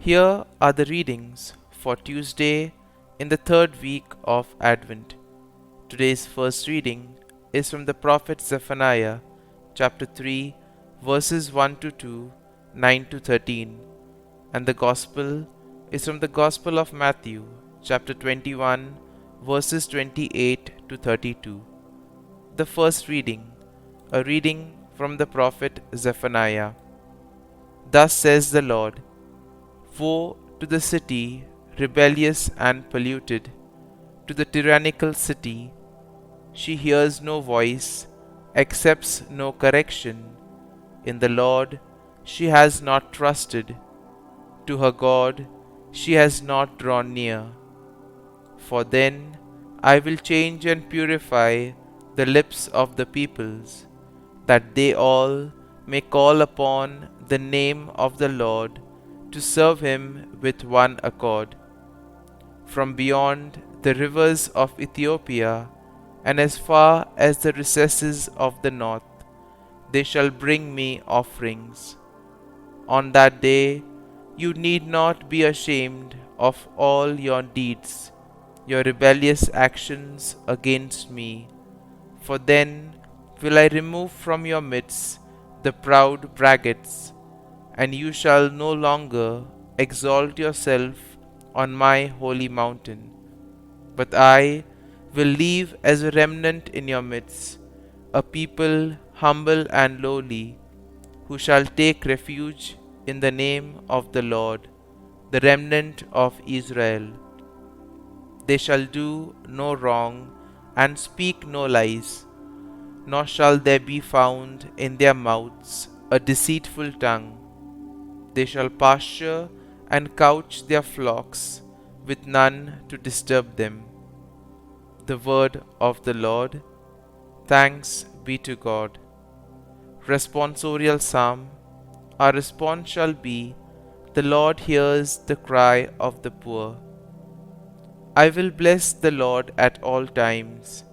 Here are the readings for Tuesday in the third week of Advent. Today's first reading is from the prophet Zephaniah, chapter 3, verses 1 to 2, 9 to 13, and the Gospel is from the Gospel of Matthew, chapter 21, verses 28 to 32. The first reading, a reading from the prophet Zephaniah. Thus says the Lord, Woe to the city, rebellious and polluted, to the tyrannical city. She hears no voice, accepts no correction. In the Lord she has not trusted. To her God she has not drawn near. For then I will change and purify the lips of the peoples, that they all may call upon the name of the Lord, to serve him with one accord. From beyond the rivers of Ethiopia, and as far as the recesses of the north, they shall bring me offerings. On that day you need not be ashamed of all your deeds, your rebellious actions against me, for then will I remove from your midst the proud braggarts, and you shall no longer exalt yourself on my holy mountain. But I will leave as a remnant in your midst, a people humble and lowly, who shall take refuge in the name of the Lord, the remnant of Israel. They shall do no wrong and speak no lies, nor shall there be found in their mouths a deceitful tongue. They shall pasture and couch their flocks, with none to disturb them. The word of the Lord. Thanks be to God. Responsorial Psalm. Our response shall be, The Lord hears the cry of the poor. I will bless the Lord at all times.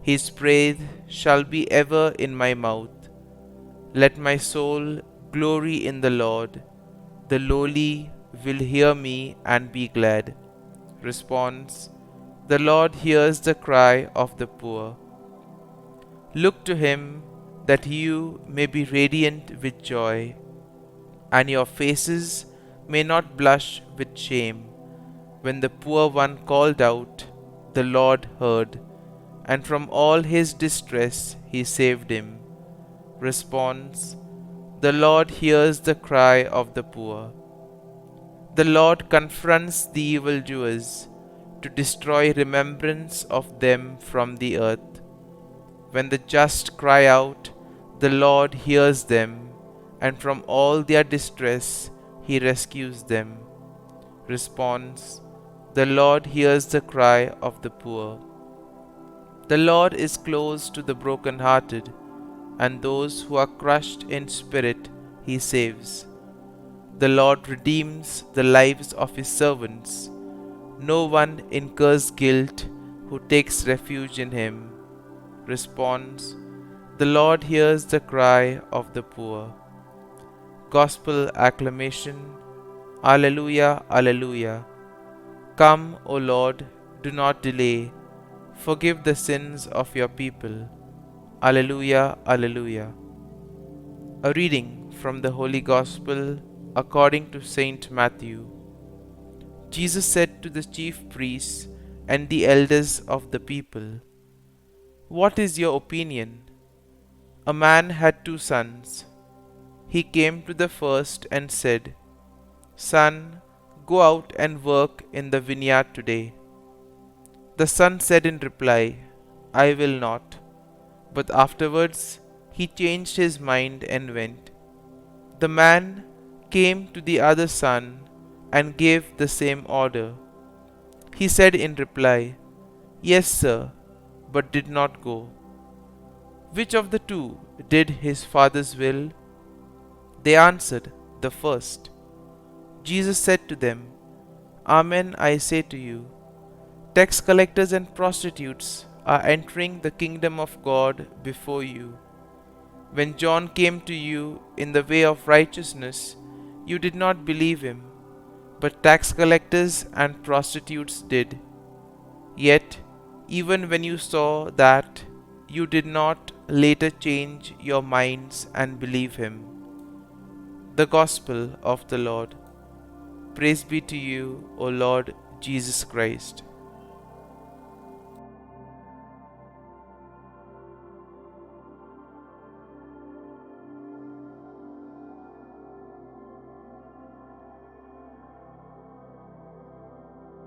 His praise shall be ever in my mouth. Let my soul glory in the Lord. The lowly will hear me and be glad. Response. The Lord hears the cry of the poor. Look to him that you may be radiant with joy, and your faces may not blush with shame. When the poor one called out, the Lord heard, and from all his distress he saved him. Response. The Lord hears the cry of the poor. The Lord confronts the evildoers, to destroy remembrance of them from the earth. When the just cry out, the Lord hears them, and from all their distress he rescues them. Response. The Lord hears the cry of the poor. The Lord is close to the brokenhearted, and those who are crushed in spirit he saves. The Lord redeems the lives of his servants. No one incurs guilt who takes refuge in him. Response. The Lord hears the cry of the poor. Gospel acclamation. Alleluia, Alleluia. Come, O Lord, do not delay. Forgive the sins of your people. Alleluia, Alleluia. A reading from the Holy Gospel according to Saint Matthew. Jesus said to the chief priests and the elders of the people, What is your opinion? A man had 2 sons. He came to the first and said, Son, go out and work in the vineyard today. The son said in reply, I will not. But afterwards he changed his mind and went. The man came to the other son and gave the same order. He said in reply, Yes, sir, but did not go. Which of the 2 did his father's will? They answered, The first. Jesus said to them, Amen, I say to you, tax collectors and prostitutes are entering the kingdom of God before you. When John came to you in the way of righteousness, you did not believe him, but tax collectors and prostitutes did. Yet, even when you saw that, you did not later change your minds and believe him. The Gospel of the Lord. Praise be to you, O Lord Jesus Christ.